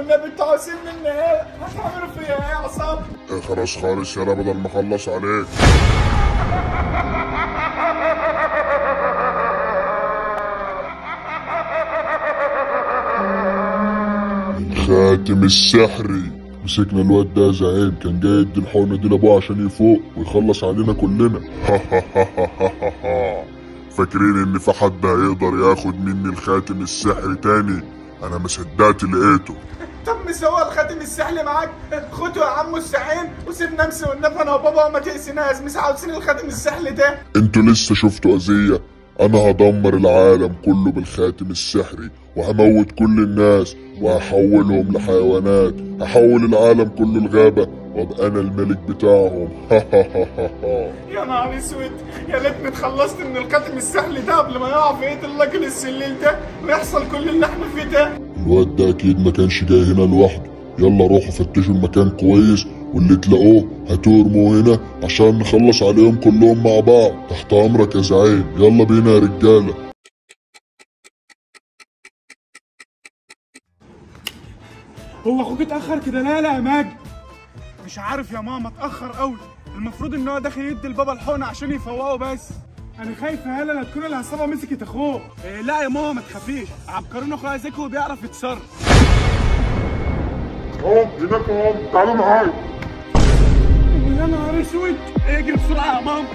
والنبي انتوا عاوزين مني ايه؟ هتعملوا فيا ايه يا عصام؟ خلاص خالص يالا بدل ما اخلص عليك. الخاتم السحري. مسكنا الواد ده زعيم، كان جاي يدي الحقنه دي لابوه عشان يفوق ويخلص علينا كلنا. فاكرين ان في حد هيقدر ياخد مني الخاتم السحري تاني؟ انا ما صدقت لقيته. طب مسوى الخاتم السحري معاك؟ خده يا عمو السحين وسيبنا امسي والنبي انا وبابا وما تقسناش، مش عاوزين الخاتم السحري ده. انتوا لسه شفتوا اذيه؟ انا هدمر العالم كله بالخاتم السحري وهموت كل الناس وهحولهم لحيوانات، هحول العالم كله لغابة وابقى انا الملك بتاعهم. يا نهار اسود، يا ريتني اتخلصت من الخاتم السحري ده قبل ما يقع في ايد الراجل السليل ده ويحصل كل اللي احنا فيه ده. الواد ده اكيد ما كانش جاي هنا لوحده، يلا روحوا فتشوا المكان كويس واللي تلاقوه هاتوه ارموه هنا عشان نخلص عليهم كلهم مع بعض. تحت امرك يا زعيم، يلا بينا يا رجاله. هو اخوك اتاخر كده لا يا ماجد؟ مش عارف يا ماما، اتاخر قوي. المفروض ان هو داخل يدي لبابا الحقنه عشان يفوقه، بس انا خايف يا هلا لا تكون العصابه مسكت اخوه. إيه لا يا ماما ما تخافيش، عبقرين اخويا ذكي وبيعرف يتصرف. هناك اهو، تعالوا معايا. يا نهار اسود، اجري بسرعه يا ماما.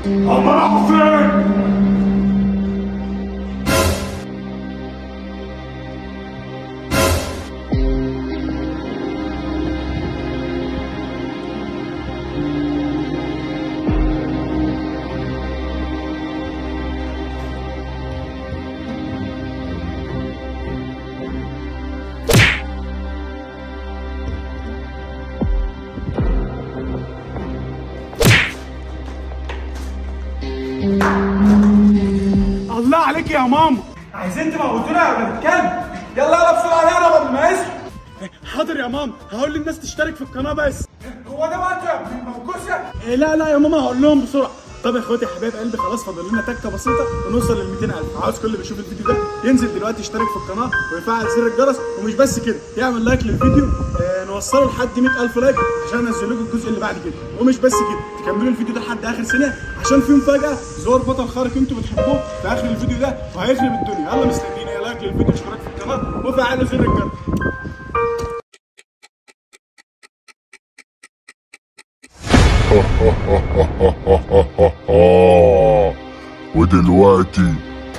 هم راحوا فين؟ الله عليك يا ماما، عايزين تموتونا ولا نتكلم؟ يلا بسرعه يلا قبل ما يصحوا. حاضر يا ماما، هقول للناس تشترك في القناه بس. هو ده وقت موكوسه؟ لا يا ماما هقول لهم بسرعه. طب يا اخواتي يا حبايب قلبي، خلاص فاضل لنا تكه بسيطه ونوصل لل 200,000. عاوز كل اللي بيشوف الفيديو ده ينزل دلوقتي يشترك في القناه ويفعل زر الجرس، ومش بس كده يعمل لايك للفيديو، نوصله لحد 100,000 لايك عشان انزل لكم الجزء اللي بعد كده. ومش بس كده، تكملوا الفيديو ده لحد اخر ثانيه عشان في مفاجاه، زور بطل خارق انتوا بتحبوه في اخر الفيديو ده وهيخرب الدنيا. يلا مستنيين يا لايك للفيديو، اشتراك في القناه وفعلوا زر الجرس. ودلوقتي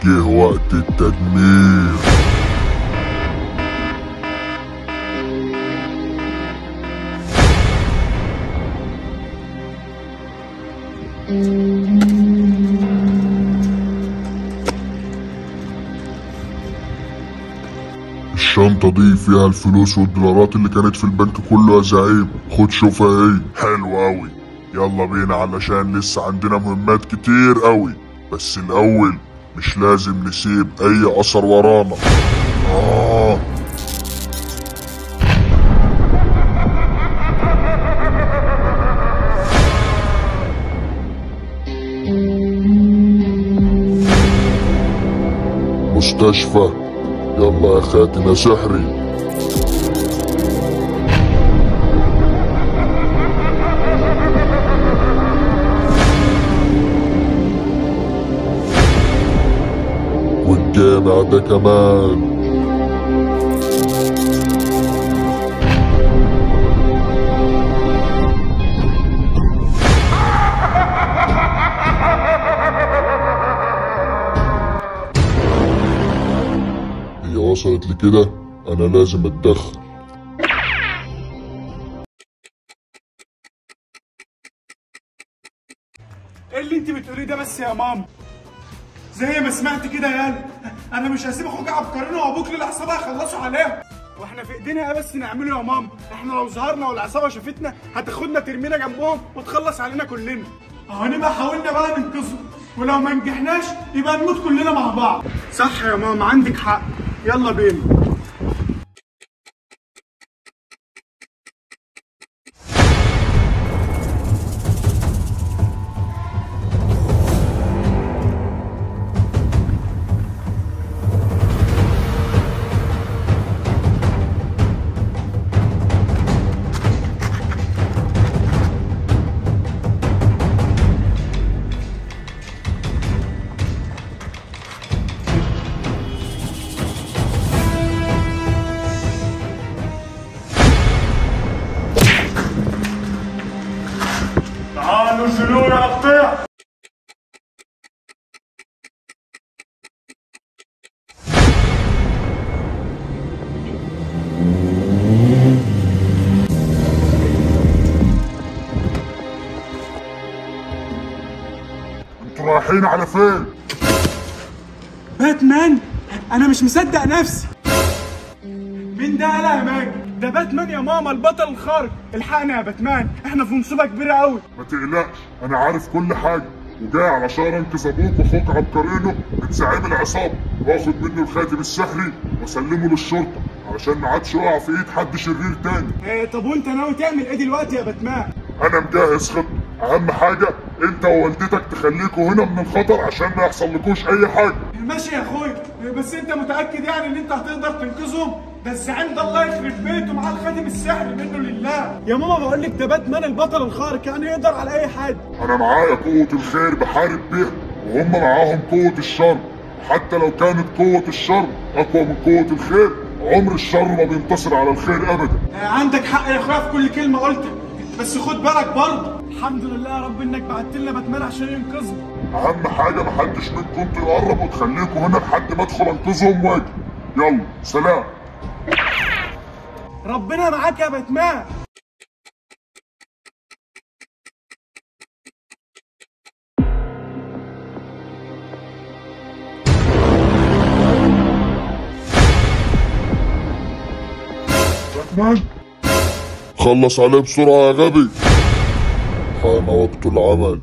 جه وقت التدمير. الشنطة دي فيها الفلوس والدولارات اللي كانت في البنك كله يا زعيم، خد شوفها ايه. حلو اوي، يلا بينا علشان لسه عندنا مهمات كتير اوي، بس الاول مش لازم نسيب اي اثر ورانا. مستشفى، يلا يا خاتم يا سحري. والجامع ده كمان. وصلت لكده انا لازم اتدخل. ايه اللي انت بتقوليه ده بس يا ماما؟ زي ما سمعت كده يا قلب، انا مش هسيب اخوك عبقريين وابوك للعصابه يخلصوا عليهم. واحنا في ايدينا ايه بس نعمله يا ماما؟ احنا لو ظهرنا والعصابه شافتنا هتاخدنا ترمينا جنبهم وتخلص علينا كلنا. اهو نبقى حاولنا بقى ننقذهم، ولو ما نجحناش يبقى نموت كلنا مع بعض. صح يا ماما، عندك حق. يلا بينا. تعالوا شيلوا يا قطيع. انتوا رايحين على فين؟ باتمان؟ انا مش مصدق نفسي. مين ده يا ماجد؟ ده باتمان يا ماما، البطل الخارق. الحقنا يا باتمان، احنا في مصيبه كبيره قوي. ما تقلقش، انا عارف كل حاجه وجاي علشان انقذ ابوك واخوك عبقرينه من زعيم العصابه، واخد منه الخاتم السحري واسلمه للشرطه علشان ما عادش يقع في ايد حد شرير تاني. طب وانت ناوي تعمل ايه دلوقتي يا باتمان؟ انا مجهز خطه، اهم حاجه انت ووالدتك تخليكوا هنا من الخطر عشان ما يحصل لكوش اي حاجه. ماشي يا اخويا، بس انت متاكد يعني ان انت هتقدر تنقذهم؟ ده الزعيم ده الله يخرب بيته معاه الخاتم السحري منه لله. يا ماما بقول لك ده باتمان البطل الخارق، يعني يقدر على اي حد. انا معايا قوه الخير بحارب بيها، وهم معاهم قوه الشر. حتى لو كانت قوه الشر اقوى من قوه الخير، عمر الشر ما بينتصر على الخير ابدا. عندك حق يا اخويا في كل كلمه قلتها، بس خد بالك برضه. الحمد لله يا رب انك بعت لنا باتمان عشان ينقذنا. اهم حاجه محدش منكم يقرب وتخليكوا هنا لحد ما ادخل انقذهم واجي. يلا سلام. ربنا معاك يا باتمان. باتمان خلص عليه بسرعه يا غبي، حان وقت العمل.